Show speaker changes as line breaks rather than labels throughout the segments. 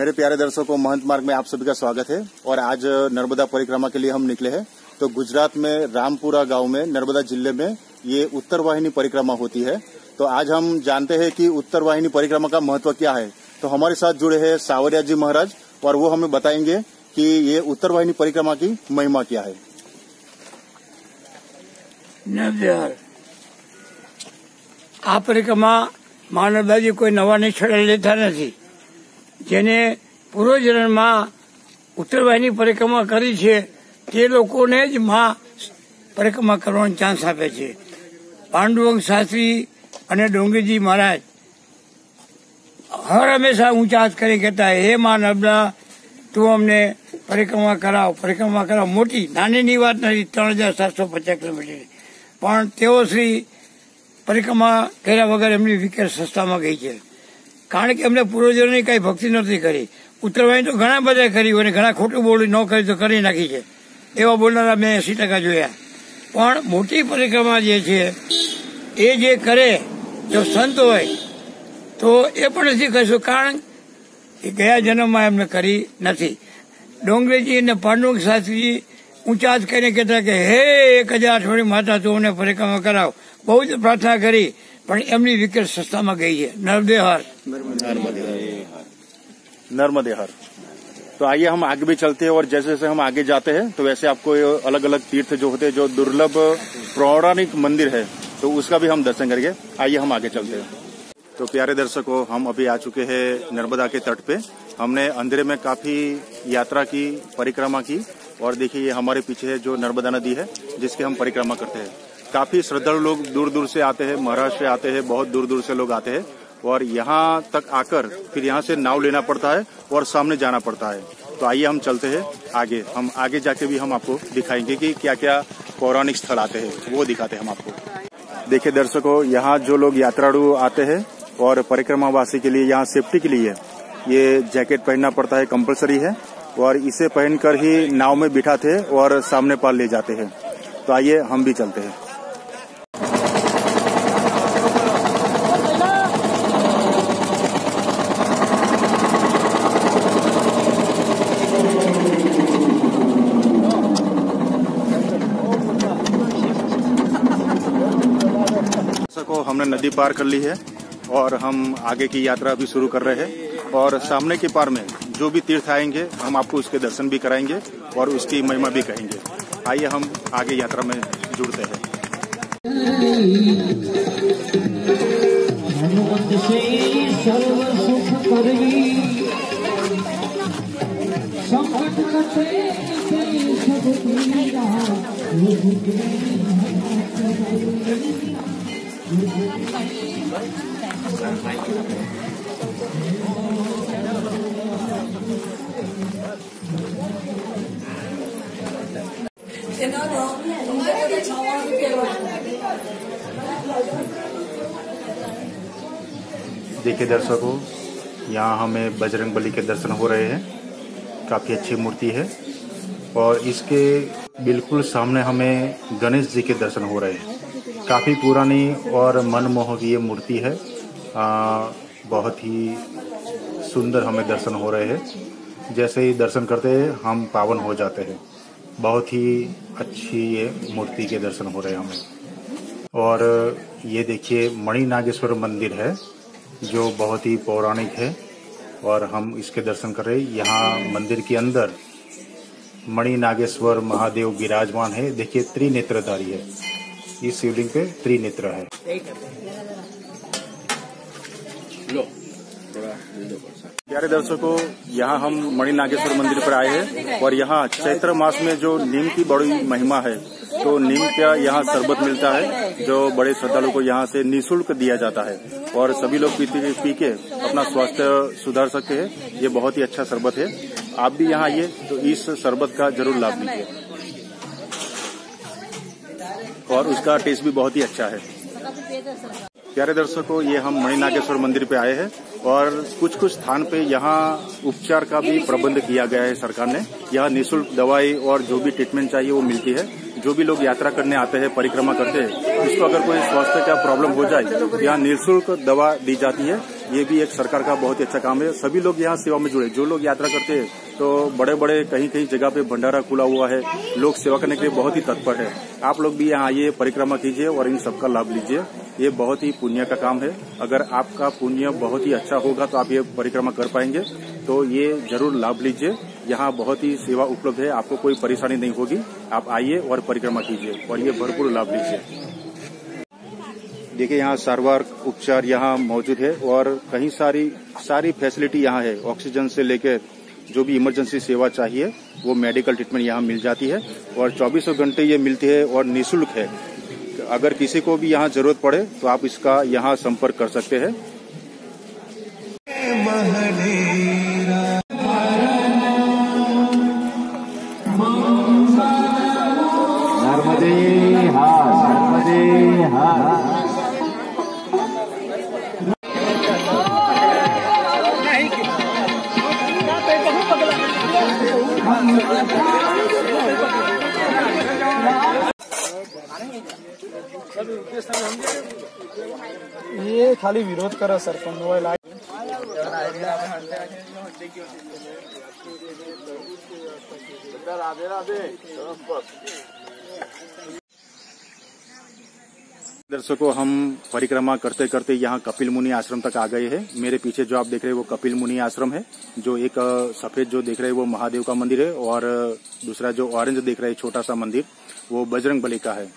मेरे प्यारे दर्शकों, महंत मार्ग में आप सभी का स्वागत है। और आज नर्मदा परिक्रमा के लिए हम निकले हैं। तो गुजरात में रामपुरा गांव में नर्मदा जिले में ये उत्तर वाहिनी परिक्रमा होती है। तो आज हम जानते हैं कि उत्तर वाहिनी परिक्रमा का महत्व क्या है। तो हमारे साथ जुड़े हैं सावरिया जी महाराज और वो हमें बताएंगे कि ये उत्तर वाहिनी परिक्रमा की महिमा क्या है।
આ પરિક્રમા માનવદાજી કોઈ નવા નિષ્ઠા લેતા નથી. જેને પૂર્વજન્મમાં ઉત્તરવાહિની પરિક્રમા કરી છે તે લોકોને જ માં પરિક્રમા કરવાનો ચાન્સ આપે છે. પાંડુરંગ શાસ્ત્રી અને ડોંગરીજી મહારાજ હર હંમેશા ઊંચા હાથ કરી કહેતા, હે માં નર્મદા, તું અમને પરિક્રમા કરાવ. મોટી નાનીની વાત નથી, 3750 કિલોમીટર. પણ તેઓ શ્રી પરિક્રમા કર્યા વગર એમની વિકેટ સસ્તામાં ગઈ છે. કારણ કે એમને પૂર્વજોની કઈ ભક્તિ નથી કરી. ઉત્તરવાહિની તો ઘણા બધા કરી અને ઘણા ખોટું બોલી ન કરી તો કરી નાખી છે. એવા બોલનારા મેં 80% જોયા. પણ મોટી પરિક્રમા જે છે એ જે કરે, જો સંત હોય તો એ પણ નથી કહીશું, કારણ કે ગયા જન્મમાં એમને કરી નથી. ડોંગરીજી અને પાંડુરંગ શાસ્ત્રીજી ઊંચા હાથ કરીને કહેતા કે હે 1008 માતા, તું અમને પરિક્રમા કરાવ. બહુ જ પ્રાર્થના કરી પણ એમની વિકેટ સસ્તામાં ગઈ છે. નર્મદે હર.
नर्मदे हर। तो आइए हम आगे भी चलते हैं और जैसे जैसे हम आगे जाते हैं तो वैसे आपको अलग अलग तीर्थ जो होते हैं, जो दुर्लभ पौराणिक मंदिर है, तो उसका भी हम दर्शन करेंगे। आइए हम आगे चलते हैं। तो प्यारे दर्शकों, हम अभी आ चुके हैं नर्मदा के तट पे। हमने अंधेरे में काफी यात्रा की, परिक्रमा की और देखिए ये हमारे पीछे है जो नर्मदा नदी है जिसकी हम परिक्रमा करते हैं। काफी श्रद्धालु लोग दूर दूर से आते हैं, महाराष्ट्र से आते हैं, बहुत दूर दूर से लोग आते हैं और यहाँ तक आकर फिर यहाँ से नाव लेना पड़ता है और सामने जाना पड़ता है। तो आइए हम चलते हैं आगे। हम आगे जाके भी हम आपको दिखाएंगे कि क्या क्या पौराणिक स्थल आते हैं, वो दिखाते हैं हम आपको। देखिए दर्शकों, यहाँ जो लोग यात्रालु आते हैं और परिक्रमावासी के लिए यहाँ सेफ्टी के लिए ये जैकेट पहनना पड़ता है, कंपलसरी है, और इसे पहनकर ही नाव में बिठाते हैं और सामने पार ले जाते हैं। तो आइए हम भी चलते हैं। हमने नदी पार कर ली है और हम आगे की यात्रा भी शुरू कर रहे हैं और सामने के पार में जो भी तीर्थ आएंगे हम आपको उसके दर्शन भी कराएंगे और उसकी महिमा भी कहेंगे। आइए हम आगे यात्रा में जुड़ते हैं। देखिए दर्शकों, यहाँ हमें बजरंगबली के दर्शन हो रहे हैं। काफी अच्छी मूर्ति है और इसके बिल्कुल सामने हमें गणेश जी के दर्शन हो रहे हैं। काफी पुरानी और मनमोहक ये मूर्ति है। बहुत ही सुंदर हमें दर्शन हो रहे हैं। जैसे ही दर्शन करते हैं हम पावन हो जाते हैं। बहुत ही अच्छी ये मूर्ति के दर्शन हो रहे हैं हमें। और ये देखिए मणि नागेश्वर मंदिर है जो बहुत ही पौराणिक है और हम इसके दर्शन कर रहे हैं। यहाँ मंदिर के अंदर मणि नागेश्वर महादेव विराजमान है। देखिए त्रिनेत्रधारी है, इस शिवलिंग पे त्रिनेत्र है। प्यारे दर्शकों, यहाँ हम मणि नागेश्वर मंदिर पर आए हैं और यहाँ चैत्र मास में जो नीम की बड़ी महिमा है, तो नीम का यहाँ शरबत मिलता है जो बड़े श्रद्धालुओं को यहाँ से निःशुल्क दिया जाता है और सभी लोग पी के अपना स्वास्थ्य सुधार सकते हैं। ये बहुत ही अच्छा शरबत है। आप भी यहाँ आइए तो इस शरबत का जरूर लाभ लीजिए और उसका टेस्ट भी बहुत ही अच्छा है। प्यारे दर्शकों, ये हम मणि नागेश्वर मंदिर पे आए हैं और कुछ कुछ स्थान पे यहाँ उपचार का भी प्रबंध किया गया है सरकार ने। यहाँ निःशुल्क दवाई और जो भी ट्रीटमेंट चाहिए वो मिलती है। जो भी लोग यात्रा करने आते हैं, परिक्रमा करते हैं, उसको अगर कोई स्वास्थ्य का प्रॉब्लम हो जाए तो यहाँ निःशुल्क दवा दी जाती है ये भी एक सरकार का बहुत ही अच्छा काम है। सभी लोग यहाँ सेवा में जुड़े, जो लोग यात्रा करते हैं तो बड़े बड़े कहीं कहीं जगह पे भंडारा खुला हुआ है, लोग सेवा करने के लिए बहुत ही तत्पर है। आप लोग भी यहाँ आइए, परिक्रमा कीजिए और इन सबका लाभ लीजिए। ये बहुत ही पुण्य का काम है। अगर आपका पुण्य बहुत ही अच्छा होगा तो आप ये परिक्रमा कर पाएंगे, तो ये जरूर लाभ लीजिए। यहाँ बहुत ही सेवा उपलब्ध है, आपको कोई परेशानी नहीं होगी। आप आइए और परिक्रमा कीजिए और ये भरपूर लाभ लीजिए। देखिए यहाँ सारवार उपचार यहाँ मौजूद है और कहीं सारी फैसिलिटी यहाँ है। ऑक्सीजन से लेकर जो भी इमरजेंसी सेवा चाहिए वो मेडिकल ट्रीटमेंट यहाँ मिल जाती है और 24 घंटे ये मिलती है और निःशुल्क है। अगर किसी को भी यहाँ जरूरत पड़े तो आप इसका यहाँ संपर्क कर सकते हैं।
ये खाली विरोध करा सरपंच मोबाइल
दर्शकों, हम परिक्रमा करते करते यहाँ कपिल मुनि आश्रम तक आ गए हैं। मेरे पीछे जो आप देख रहे हैं वो कपिल मुनि आश्रम है। जो एक सफेद जो देख रहे हैं वो महादेव का मंदिर है और दूसरा जो ऑरेंज देख रहे हैं छोटा सा मंदिर वो बजरंगबली का है।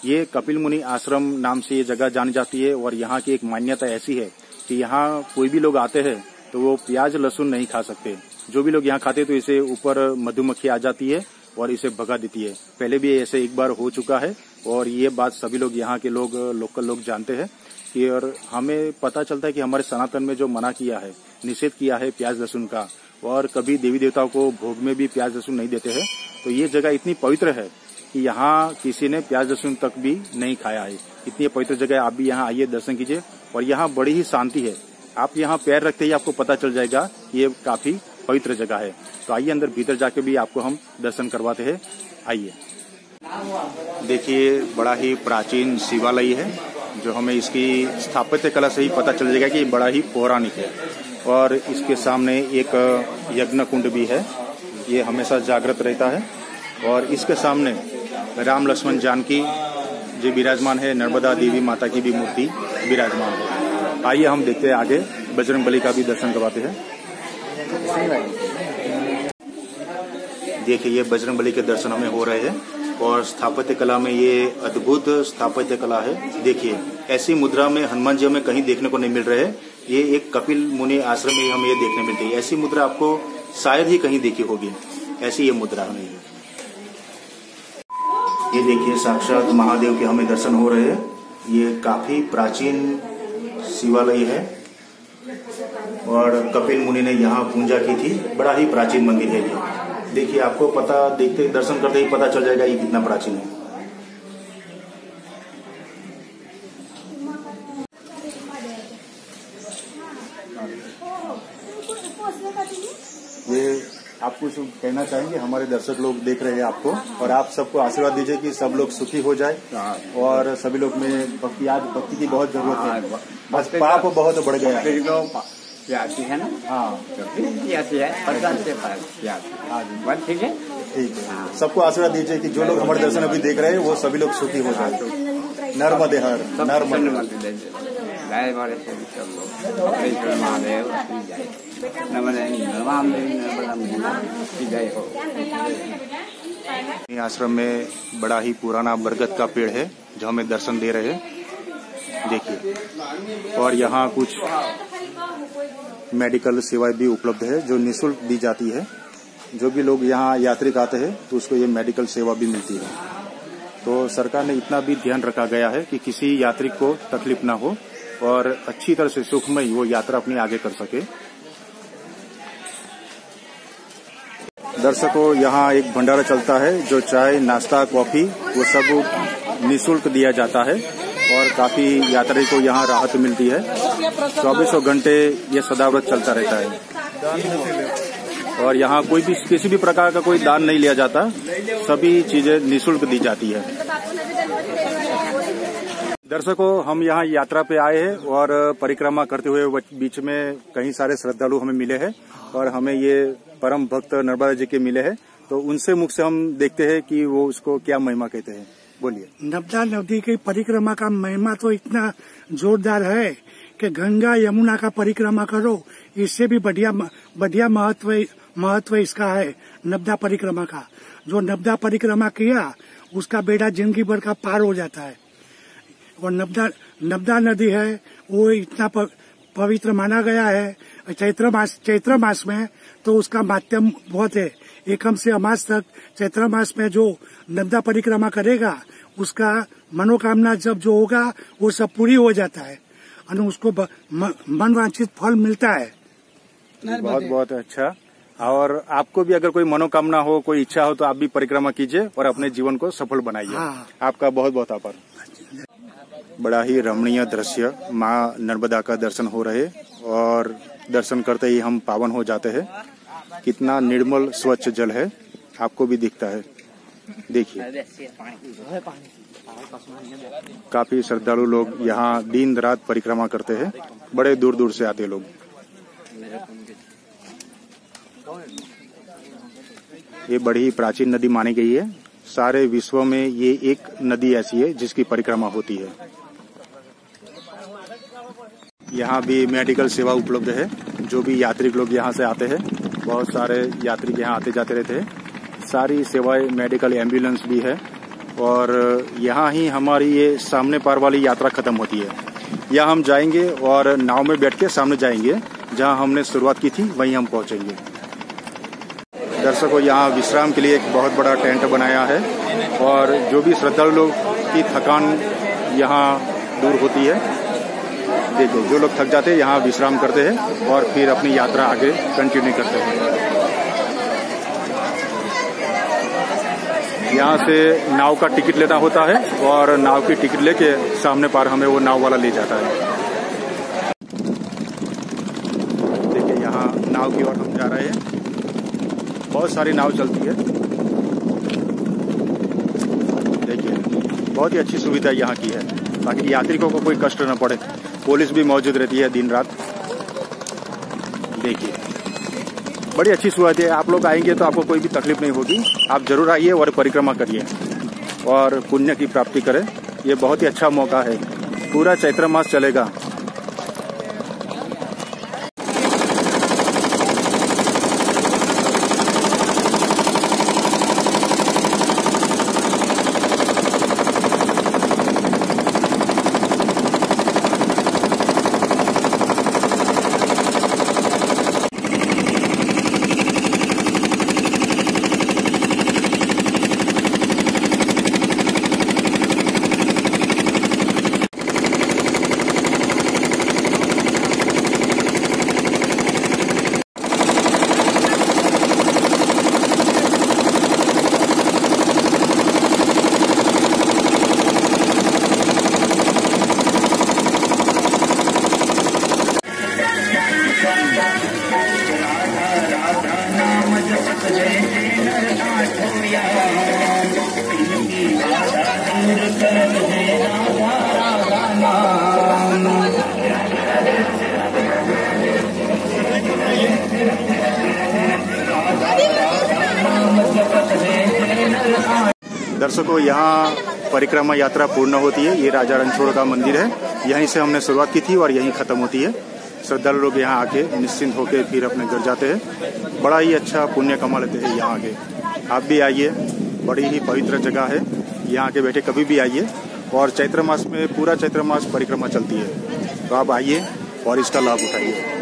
ये कपिल मुनि आश्रम नाम से ये जगह जानी जाती है और यहाँ की एक मान्यता ऐसी है कि यहाँ कोई भी लोग आते हैं तो वो प्याज लहसुन नहीं खा सकते। जो भी लोग यहाँ खाते तो इसे ऊपर मधुमक्खी आ जाती है और इसे भगा देती है। पहले भी ऐसे एक बार हो चुका है और ये बात सभी लोग यहाँ के लोग लोकल लोग जानते हैं कि और हमें पता चलता है कि हमारे सनातन में जो मना किया है, निषेध किया है प्याज लहसुन का, और कभी देवी देवताओं को भोग में भी प्याज लहसुन नहीं देते हैं। तो ये जगह इतनी पवित्र है कि यहाँ किसी ने प्याज लहसुन तक भी नहीं खाया है। इतनी पवित्र जगह, आप भी यहाँ आइए, दर्शन कीजिए और यहाँ बड़ी ही शांति है। आप यहाँ पैर रखते ही आपको पता चल जाएगा कि ये काफी पवित्र जगह है। तो आइए अंदर भीतर जाके भी आपको हम दर्शन करवाते हैं। आइए देखिए, बड़ा ही प्राचीन शिवालय है जो हमें इसकी स्थापत्य कला से ही पता चल जाएगा कि बड़ा ही पौराणिक है। और इसके सामने एक यज्ञ कुंड भी है, ये हमेशा जागृत रहता है। और इसके सामने राम लक्ष्मण जानकी जी विराजमान है, नर्मदा देवी माता की भी मूर्ति विराजमान है। आइए हम देखते हैं आगे, बजरंगबली का भी दर्शन करवाते हैं। देखिए, ये बजरंगबली के दर्शन हमें हो रहे हैं और स्थापत्य कला में ये अद्भुत स्थापत्य कला है। देखिए, ऐसी मुद्रा में हनुमान जी हमें कहीं देखने को नहीं मिल रहे हैं। ये एक कपिल मुनि आश्रम में हमें ये देखने मिलती है। ऐसी मुद्रा आपको शायद ही कहीं देखी होगी, ऐसी ये मुद्रा हमें। ये देखिए, साक्षात महादेव के हमें दर्शन हो रहे हैं। ये काफी प्राचीन शिवालय है और कपिल मुनि ने यहाँ पूजा की थी। बड़ा ही प्राचीन मंदिर है ये। देखिए, आपको पता, देखते दर्शन करते ही पता चल जाएगा ये कितना प्राचीन है। ये आप कुछ कहना चाहेंगे? हमारे दर्शक लोग देख रहे हैं आपको, और आप सबको आशीर्वाद दीजिए कि सब लोग सुखी हो जाए और सभी लोग में भक्ति, आज भक्ति की बहुत जरूरत है। बस पाप बहुत बढ़ गया है।
आती है ना,
हाँ
आती है, ठीक है।
ठीक है, सबको आशीर्वाद दीजिए कि जो लोग हमारे दर्शन अभी देख रहे हैं वो सभी लोग सुखी हो जाए। नर्मदे हर नर्मदे आश्रम में बड़ा ही पुराना बरगद का पेड़ है जो हमें दर्शन दे रहे हैं। देखिए, और यहाँ कुछ मेडिकल सेवाएं भी उपलब्ध है जो निःशुल्क दी जाती है। जो भी लोग यहाँ यात्रिक आते हैं तो उसको ये मेडिकल सेवा भी मिलती है। तो सरकार ने इतना भी ध्यान रखा गया है कि किसी यात्री को तकलीफ ना हो और अच्छी तरह से सुखमय वो यात्रा अपनी आगे कर सके। दर्शकों, यहाँ एक भंडारा चलता है जो चाय, नाश्ता, कॉफी वो सब निःशुल्क दिया जाता है और काफी यात्री को यहाँ राहत मिलती है। 24 घंटे ये सदाव्रत चलता रहता है और यहाँ कोई भी किसी भी प्रकार का कोई दान नहीं लिया जाता, सभी चीजें निःशुल्क दी जाती है। दर्शकों, हम यहाँ यात्रा पे आए हैं और परिक्रमा करते हुए बीच में कई सारे श्रद्धालु हमें मिले हैं और हमें ये परम भक्त नर्मदा जी के मिले हैं। तो उनसे मुख से हम देखते हैं कि वो उसको क्या महिमा कहते हैं। बोलिए।
नर्मदा नदी की परिक्रमा का महिमा तो इतना जोरदार है कि गंगा यमुना का परिक्रमा करो, इससे भी बढ़िया महत्व इसका है नर्मदा परिक्रमा का। जो नर्मदा परिक्रमा किया उसका बेड़ा जिंदगी भर का पार हो जाता है। और नर्मदा नदी है वो इतना पवित्र माना गया है चैत्र मास में, तो उसका माध्यम बहुत है। एकम से अमास तक चैत्र मास में जो नर्मदा परिक्रमा करेगा उसका मनोकामना जब जो होगा वो सब पूरी हो जाता है और उसको मनवांछित फल मिलता है।
बहुत बहुत अच्छा। और आपको भी अगर कोई मनोकामना हो, कोई इच्छा हो, तो आप भी परिक्रमा कीजिए और अपने जीवन को सफल बनाइए।
हाँ।
आपका बहुत बहुत आभार। बड़ा ही रमणीय दृश्य, माँ नर्मदा का दर्शन हो रहे और दर्शन करते ही हम पावन हो जाते हैं। कितना निर्मल स्वच्छ जल है, आपको भी दिखता है। देखिए, काफी श्रद्धालु लोग यहाँ दिन रात परिक्रमा करते हैं। बड़े दूर दूर से आते लोग। ये बड़ी ही प्राचीन नदी मानी गई है। सारे विश्व में ये एक नदी ऐसी है जिसकी परिक्रमा होती है। यहाँ भी मेडिकल सेवा उपलब्ध है। जो भी यात्री लोग यहाँ से आते हैं, बहुत सारे यात्री यहाँ आते जाते रहते हैं। सारी सेवाएं, मेडिकल एम्बुलेंस भी है। और यहाँ ही हमारी ये सामने पार वाली यात्रा खत्म होती है। यहाँ हम जाएंगे और नाव में बैठ के सामने जाएंगे, जहाँ हमने शुरुआत की थी वहीं हम पहुँचेंगे। दर्शकों, यहाँ विश्राम के लिए एक बहुत बड़ा टेंट बनाया है और जो भी श्रद्धालु लोग की थकान यहाँ दूर होती है। देखिए, जो लोग थक जाते हैं यहाँ विश्राम करते हैं और फिर अपनी यात्रा आगे कंटिन्यू करते हैं। यहाँ से नाव का टिकट लेना होता है और नाव की टिकट लेके सामने पार हमें वो नाव वाला ले जाता है। देखिए, यहाँ नाव की ओर हम जा रहे हैं। बहुत सारी नाव चलती है। देखिए, बहुत ही अच्छी सुविधा यहाँ की है ताकि यात्रियों को कोई कष्ट न पड़े। पुलिस भी मौजूद रहती है दिन रात। देखिए, बड़ी अच्छी सुविधा है। आप लोग आएंगे तो आपको कोई भी तकलीफ नहीं होगी। आप जरूर आइए और परिक्रमा करिए और पुण्य की प्राप्ति करें। ये बहुत ही अच्छा मौका है। पूरा चैत्र मास चलेगा। दर्शकों, यहाँ परिक्रमा यात्रा पूर्ण होती है। ये राजा रणछोड़ का मंदिर है। यहीं से हमने शुरुआत की थी और यहीं खत्म होती है। श्रद्धालु लोग यहाँ आके निश्चिंत होकर फिर अपने घर जाते हैं। बड़ा ही अच्छा पुण्य कमा लेते हैं यहाँ आके। आप भी आइए, बड़ी ही पवित्र जगह है। यहाँ आके बैठे कभी भी आइए। और चैत्र मास में पूरा चैत्र मास परिक्रमा चलती है, तो आप आइए और इसका लाभ उठाइए।